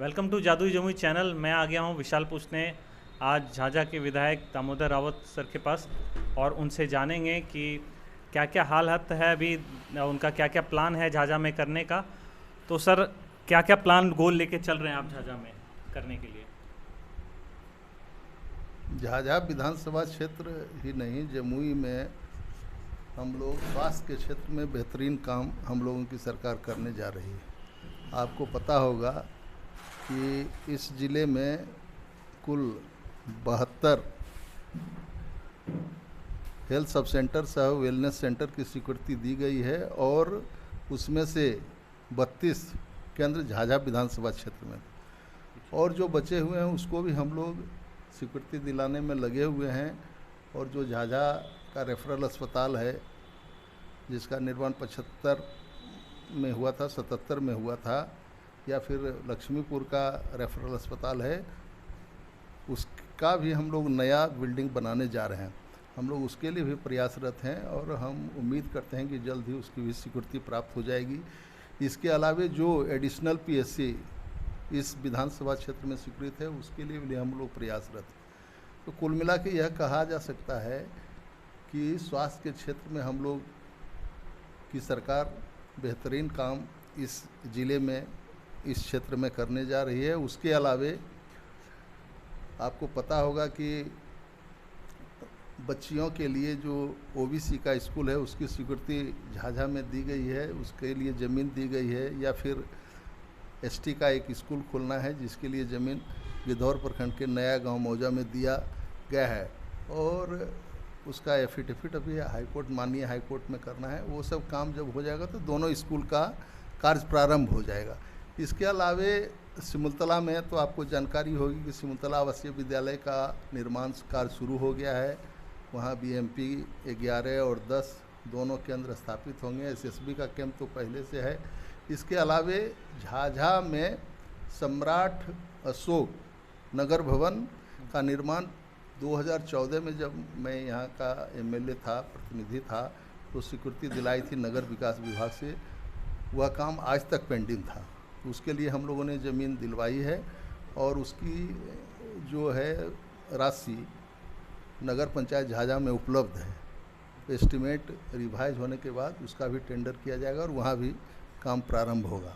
Welcome to जादुई Jamui channel. मैं आ गया हूँ विशाल पूछने आज झाझा के विधायक दामोदर रावत सर के पास और उनसे जानेंगे कि क्या क्या हालत है अभी, उनका क्या क्या प्लान है झाझा में करने का। तो सर, क्या क्या प्लान गोल लेके चल रहे हैं आप झाझा में करने के लिए? झाझा विधानसभा क्षेत्र ही नहीं, जमुई में हम लोग स्वास्थ्य के क्षेत्र में बेहतरीन काम हम लोगों की सरकार करने जा रही है। आपको पता होगा कि इस ज़िले में कुल 72 हेल्थ सब सेंटर सह वेलनेस सेंटर की स्वीकृति दी गई है और उसमें से 32 केंद्र झाझा विधानसभा क्षेत्र में, और जो बचे हुए हैं उसको भी हम लोग स्वीकृति दिलाने में लगे हुए हैं। और जो झाझा का रेफरल अस्पताल है जिसका निर्माण 75 में हुआ था, 77 में हुआ था, या फिर लक्ष्मीपुर का रेफरल अस्पताल है, उसका भी हम लोग नया बिल्डिंग बनाने जा रहे हैं। हम लोग उसके लिए भी प्रयासरत हैं और हम उम्मीद करते हैं कि जल्द ही उसकी भी स्वीकृति प्राप्त हो जाएगी। इसके अलावा जो एडिशनल पीएससी इस विधानसभा क्षेत्र में स्वीकृत है उसके लिए भी हम लोग प्रयासरत हैं। तो कुल मिला के यह कहा जा सकता है कि स्वास्थ्य के क्षेत्र में हम लोग की सरकार बेहतरीन काम इस ज़िले में, इस क्षेत्र में करने जा रही है। उसके अलावे आपको पता होगा कि बच्चियों के लिए जो ओबीसी का स्कूल है उसकी स्वीकृति झाझा में दी गई है, उसके लिए ज़मीन दी गई है। या फिर एसटी का एक स्कूल खोलना है जिसके लिए ज़मीन गिद्धौर प्रखंड के नया गांव मौजा में दिया गया है और उसका एफिडेविट अभी हाईकोर्ट, माननीय हाईकोर्ट में करना है। वो सब काम जब हो जाएगा तो दोनों स्कूल का कार्य प्रारंभ हो जाएगा। इसके अलावे सिमुलतला में तो आपको जानकारी होगी कि सिमुलतला आवासीय विद्यालय का निर्माण कार्य शुरू हो गया है। वहाँ बीएमपी 11 और 10 दोनों केंद्र स्थापित होंगे। एसएसबी का केंद्र तो पहले से है। इसके अलावे झाझा में सम्राट अशोक नगर भवन का निर्माण 2014 में जब मैं यहाँ का एमएलए था, प्रतिनिधि था, तो स्वीकृति दिलाई थी नगर विकास विभाग से। वह काम आज तक पेंडिंग था, उसके लिए हम लोगों ने ज़मीन दिलवाई है और उसकी जो है राशि नगर पंचायत झाझा में उपलब्ध है। एस्टिमेट रिवाइज होने के बाद उसका भी टेंडर किया जाएगा और वहाँ भी काम प्रारंभ होगा।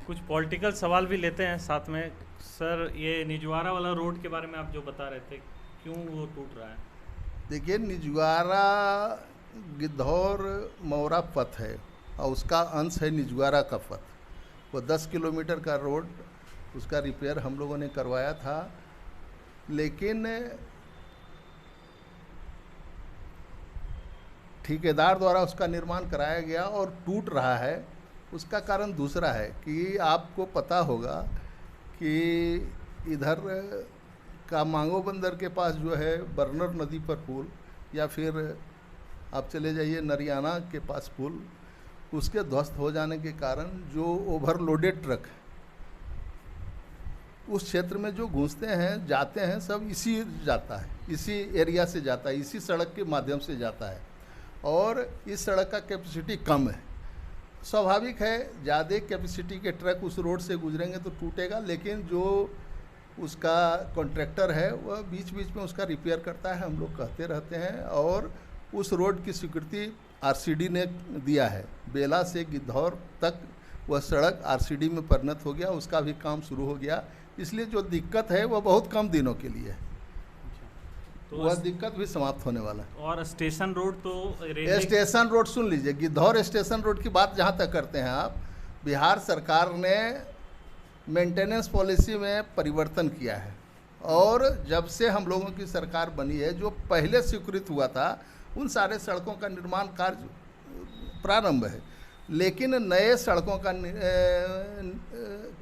कुछ पॉलिटिकल सवाल भी लेते हैं साथ में। सर, ये निजवारा वाला रोड के बारे में आप जो बता रहे थे, क्यों वो टूट रहा है? देखिए, निजवारा गिद्धौर मौरा पथ है और उसका अंश है निजवारा का पथ। वो 10 किलोमीटर का रोड, उसका रिपेयर हम लोगों ने करवाया था, लेकिन ठेकेदार द्वारा उसका निर्माण कराया गया और टूट रहा है। उसका कारण दूसरा है कि आपको पता होगा कि इधर का मांगो बंदर के पास जो है बरनर नदी पर पुल, या फिर आप चले जाइए नरियाना के पास पुल, उसके ध्वस्त हो जाने के कारण जो ओवरलोडेड ट्रक उस क्षेत्र में जो घुसते हैं, जाते हैं, सब इसी जाता है, इसी एरिया से जाता है, इसी सड़क के माध्यम से जाता है और इस सड़क का कैपेसिटी कम है। स्वाभाविक है, ज़्यादा कैपेसिटी के ट्रक उस रोड से गुजरेंगे तो टूटेगा, लेकिन जो उसका कॉन्ट्रैक्टर है वह बीच बीच में उसका रिपेयर करता है, हम लोग कहते रहते हैं। और उस रोड की स्वीकृति आरसीडी ने दिया है। बेला से गिद्धौर तक वह सड़क आरसीडी में परिणत हो गया, उसका भी काम शुरू हो गया। इसलिए जो दिक्कत है वह बहुत कम दिनों के लिए है, तो वह दिक्कत भी समाप्त होने वाला है। और स्टेशन रोड तो स्टेशन रोड सुन लीजिए, गिद्धौर स्टेशन रोड की बात जहाँ तक करते हैं आप, बिहार सरकार ने मेंटेनेंस पॉलिसी में परिवर्तन किया है और जब से हम लोगों की सरकार बनी है, जो पहले स्वीकृत हुआ था उन सारे सड़कों का निर्माण कार्य प्रारंभ है, लेकिन नए सड़कों का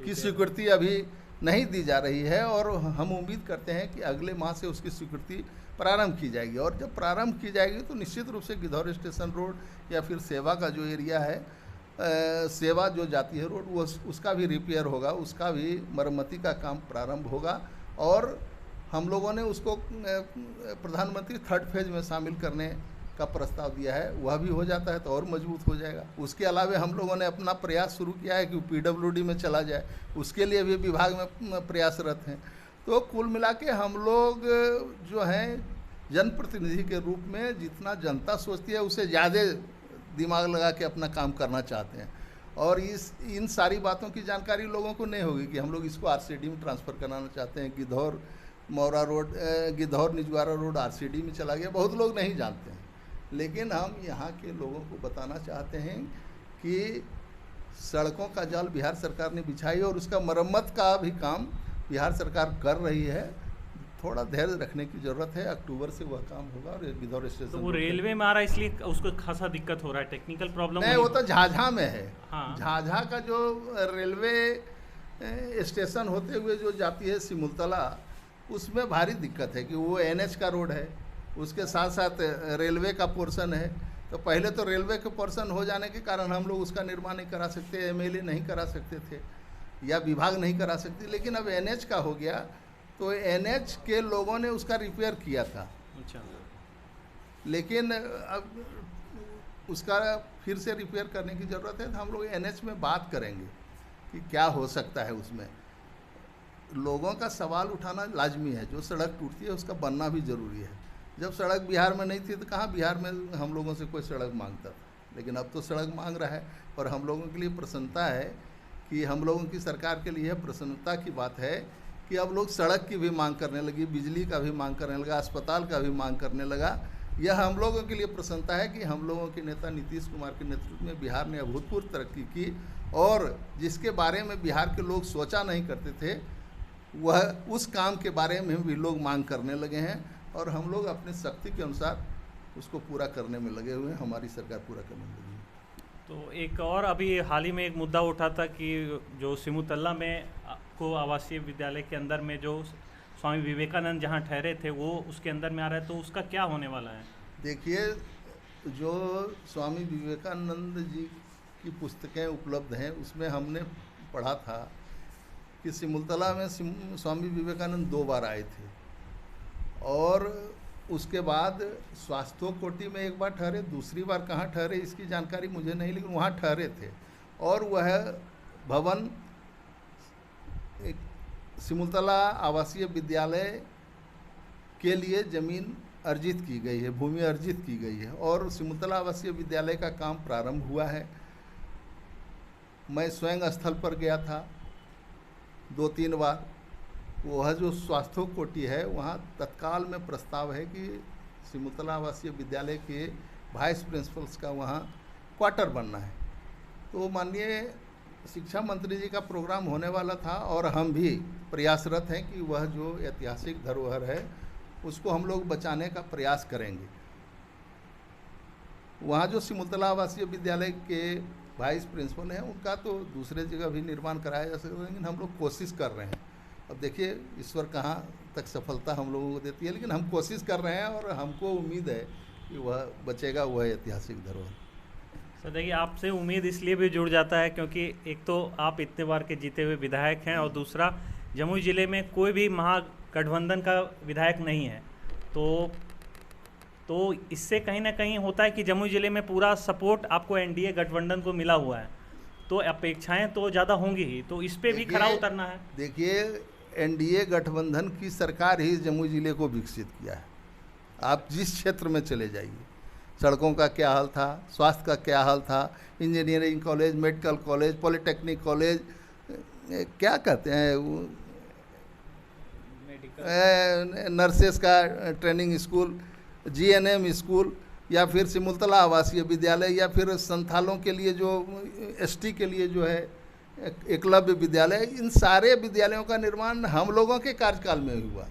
की स्वीकृति अभी नहीं दी जा रही है और हम उम्मीद करते हैं कि अगले माह से उसकी स्वीकृति प्रारंभ की जाएगी। और जब प्रारंभ की जाएगी तो निश्चित रूप से गिद्धौर स्टेशन रोड या फिर सेवा का जो एरिया है, सेवा जो जाती है रोड, वो उसका भी रिपेयर होगा, उसका भी मरम्मती का काम प्रारंभ होगा और हम लोगों ने उसको प्रधानमंत्री 3rd फेज में शामिल करने का प्रस्ताव दिया है, वह भी हो जाता है तो और मजबूत हो जाएगा। उसके अलावा हम लोगों ने अपना प्रयास शुरू किया है कि पीडब्ल्यूडी में चला जाए, उसके लिए भी विभाग में प्रयासरत हैं। तो कुल मिला के हम लोग जो हैं जनप्रतिनिधि के रूप में जितना जनता सोचती है उससे ज़्यादा दिमाग लगा के अपना काम करना चाहते हैं। और इन सारी बातों की जानकारी लोगों को नहीं होगी कि हम लोग इसको आरसीडी में ट्रांसफ़र कराना चाहते हैं। गिद्धौर मौरा रोड, गिद्धौर निजवारा रोड आरसीडी में चला गया, बहुत लोग नहीं जानते हैं। लेकिन हम यहाँ के लोगों को बताना चाहते हैं कि सड़कों का जाल बिहार सरकार ने बिछाई और उसका मरम्मत का भी काम बिहार सरकार कर रही है। थोड़ा धैर्य रखने की ज़रूरत है, अक्टूबर से वह काम होगा। और गिद्धौर स्टेशन तो वो रेलवे में आ रहा है इसलिए उसको खासा दिक्कत हो रहा है, टेक्निकल प्रॉब्लम नहीं, वो तो झाझा में है। हाँ। झाझा का जो रेलवे स्टेशन होते हुए जो जाती है सिमुलतला, उसमें भारी दिक्कत है कि वो एनएच का रोड है, उसके साथ साथ रेलवे का पोर्शन है। तो पहले तो रेलवे के पोर्शन हो जाने के कारण हम लोग उसका निर्माण नहीं करा सकते, एमएलए नहीं करा सकते थे या विभाग नहीं करा सकती। लेकिन अब एनएच का हो गया तो एनएच के लोगों ने उसका रिपेयर किया था। अच्छा। लेकिन अब उसका फिर से रिपेयर करने की ज़रूरत है। तो हम लोग एनएच में बात करेंगे कि क्या हो सकता है। उसमें लोगों का सवाल उठाना लाजमी है, जो सड़क टूटती है उसका बनना भी ज़रूरी है। जब सड़क बिहार में नहीं थी तो कहाँ बिहार में हम लोगों से कोई सड़क मांगता था, लेकिन अब तो सड़क मांग रहा है। और हम लोगों के लिए प्रसन्नता है कि हम लोगों की सरकार के लिए प्रसन्नता की बात है कि अब लोग सड़क की भी मांग करने लगी, बिजली का भी मांग करने लगा, अस्पताल का भी मांग करने लगा। यह हम लोगों के लिए प्रसन्नता है कि हम लोगों के नेता नीतीश कुमार के नेतृत्व में बिहार ने अभूतपूर्व तरक्की की और जिसके बारे में बिहार के लोग सोचा नहीं करते थे, वह उस काम के बारे में भी लोग मांग करने लगे हैं। और हम लोग अपनी शक्ति के अनुसार उसको पूरा करने में लगे हुए हैं। हमारी सरकार पूरा करने में लगी है। तो एक और अभी हाल ही में एक मुद्दा उठा था कि जो सिमुतला में को आवासीय विद्यालय के अंदर में जो स्वामी विवेकानंद जहां ठहरे थे वो उसके अंदर में आ रहा है, तो उसका क्या होने वाला है? देखिए, जो स्वामी विवेकानंद जी की पुस्तकें उपलब्ध हैं उसमें हमने पढ़ा था कि सिमुलतला में स्वामी विवेकानंद 2 बार आए थे और उसके बाद स्वास्थ्य कोटि में एक बार ठहरे, दूसरी बार कहाँ ठहरे इसकी जानकारी मुझे नहीं, लेकिन वहाँ ठहरे थे। और वह भवन एक सिमुलतला आवासीय विद्यालय के लिए ज़मीन अर्जित की गई है, भूमि अर्जित की गई है और सिमुलतला आवासीय विद्यालय का काम प्रारंभ हुआ है। मैं स्वयं स्थल पर गया था 2-3 बार। वह जो स्वास्थ्य कोटि है वहाँ तत्काल में प्रस्ताव है कि सिमुलतला आवासीय विद्यालय के वाइस प्रिंसिपल्स का वहाँ क्वार्टर बनना है। तो माननीय शिक्षा मंत्री जी का प्रोग्राम होने वाला था और हम भी प्रयासरत हैं कि वह जो ऐतिहासिक धरोहर है उसको हम लोग बचाने का प्रयास करेंगे। वहाँ जो सिमुलतला आवासीय विद्यालय के वाइस प्रिंसिपल हैं उनका तो दूसरे जगह भी निर्माण कराया जा सकता है, लेकिन हम लोग कोशिश कर रहे हैं। अब देखिए ईश्वर कहाँ तक सफलता हम लोगों को देती है, लेकिन हम कोशिश कर रहे हैं और हमको उम्मीद है कि वह बचेगा, वह ऐतिहासिक धरोहर। सर देखिए, आपसे उम्मीद इसलिए भी जुड़ जाता है क्योंकि एक तो आप इतने बार के जीते हुए विधायक हैं और दूसरा जमुई ज़िले में कोई भी महागठबंधन का विधायक नहीं है। तो इससे कहीं ना कहीं होता है कि जमुई ज़िले में पूरा सपोर्ट आपको एनडीए गठबंधन को मिला हुआ है, तो अपेक्षाएं तो ज़्यादा होंगी ही, तो इस पे भी खरा उतरना है। देखिए, एनडीए गठबंधन की सरकार ही जमुई ज़िले को विकसित किया है। आप जिस क्षेत्र में चले जाइए, सड़कों का क्या हाल था, स्वास्थ्य का क्या हाल था, engineering college, medical college, polytechnic college, क्या कहते हैं नर्सेस का ट्रेनिंग स्कूल, जीएनएम स्कूल, या फिर सिमुलतला आवासीय विद्यालय, या फिर संथालों के लिए जो एसटी के लिए जो है एकलव्य विद्यालय, इन सारे विद्यालयों का निर्माण हम लोगों के कार्यकाल में हुआ।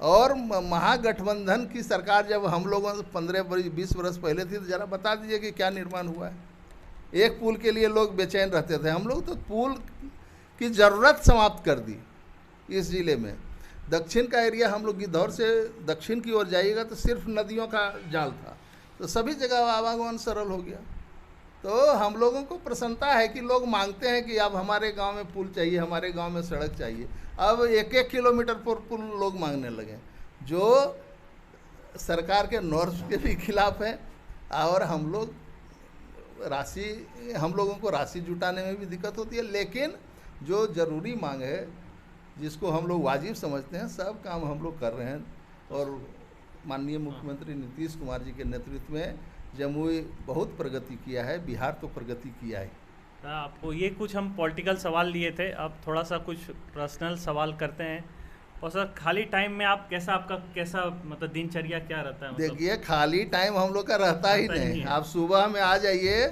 और महागठबंधन की सरकार जब हम लोगों से 15-20 वर्ष पहले थी, तो ज़रा बता दीजिए कि क्या निर्माण हुआ है। एक पुल के लिए लोग बेचैन रहते थे, हम लोग तो पुल की ज़रूरत समाप्त कर दी इस ज़िले में। दक्षिण का एरिया, हम लोग गिद्धौर से दक्षिण की ओर जाइएगा तो सिर्फ नदियों का जाल था, तो सभी जगह आवागमन सरल हो गया। तो हम लोगों को प्रसन्नता है कि लोग मांगते हैं कि अब हमारे गांव में पुल चाहिए, हमारे गांव में सड़क चाहिए। अब 1-1 किलोमीटर पर पुल लोग मांगने लगे। जो सरकार के नॉर्म्स के भी खिलाफ है, और हम लोगों को राशि जुटाने में भी दिक्कत होती है। लेकिन जो ज़रूरी मांग है, जिसको हम लोग वाजिब समझते हैं, सब काम हम लोग कर रहे हैं। और माननीय मुख्यमंत्री नीतीश कुमार जी के नेतृत्व में जमुई बहुत प्रगति किया है, बिहार तो प्रगति किया है। आपको ये कुछ हम पॉलिटिकल सवाल लिए थे, अब थोड़ा सा कुछ पर्सनल सवाल करते हैं। और सर, खाली टाइम में आप आपका कैसा मतलब दिनचर्या क्या रहता है? मतलब देखिए, खाली टाइम हम लोग का रहता ही नहीं। आप सुबह में आ जाइए,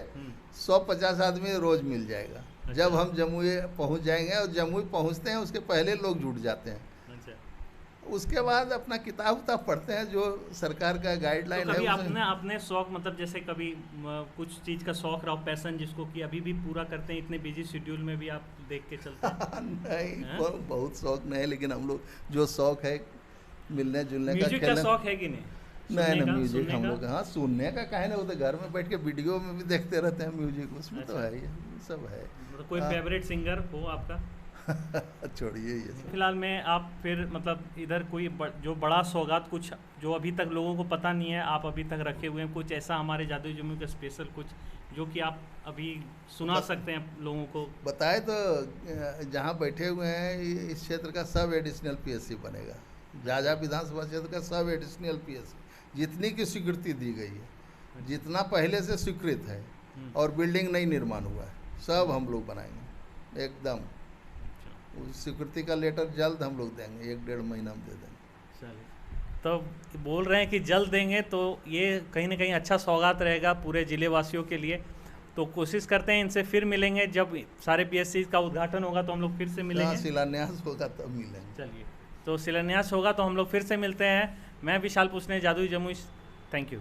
150 आदमी रोज मिल जाएगा। अच्छा। जब हम जमुई पहुंच जाएंगे, और जमुई पहुंचते हैं उसके पहले लोग जुट जाते हैं। अच्छा। उसके बाद अपना किताब पढ़ते हैं, जो सरकार का गाइडलाइन तो है। कभी आपने अपने शौक मतलब जैसे कभी कुछ चीज़ का शौक रहा, पैशन जिसको कि अभी भी पूरा करते हैं, इतने बिजी शेड्यूल में भी आप देख के चलते हैं? नहीं, बहुत शौक नहीं है, लेकिन हम लोग जो शौक है मिलने जुलने का, म्यूजिक का शौक है कि नहीं? नहीं, म्यूजिक हम लोग, हाँ, सुनने का काहे ना, वो तो घर में बैठ के वीडियो में भी देखते रहते हैं म्यूजिक, उसमें तो है, ये सब है। मतलब कोई फेवरेट सिंगर हो आपका? छोड़िए ये सब। फिलहाल में आप फिर मतलब इधर कोई जो बड़ा सौगात कुछ जो अभी तक लोगों को पता नहीं है, आप अभी तक रखे हुए हैं, कुछ ऐसा हमारे जादुई जमुई का स्पेशल कुछ जो कि आप अभी सुना सकते हैं लोगों को? बताए तो, जहाँ बैठे हुए हैं इस क्षेत्र का सब एडिशनल पीएससी बनेगा। झाझा विधानसभा क्षेत्र का सब एडिशनल पीएससी, जितनी की स्वीकृति दी गई है, जितना पहले से स्वीकृत है, और बिल्डिंग नहीं निर्माण हुआ है, सब हम लोग बनाएंगे एकदम। स्वीकृति का लेटर जल्द हम लोग देंगे, 1-1.5 महीना में दे देंगे। चलिए, तो बोल रहे हैं कि जल्द देंगे, तो ये कहीं ना कहीं अच्छा सौगात रहेगा पूरे ज़िले वासियों के लिए। तो कोशिश करते हैं इनसे फिर मिलेंगे, जब सारे पीएससी का उद्घाटन होगा तो हम लोग फिर से मिलेंगे। शिलान्यास होगा तब मिलेंगे। चलिए, तो शिलान्यास होगा तो हम लोग फिर से मिलते हैं। मैं विशाल पुष्ने, जादुई जमुई। Thank you.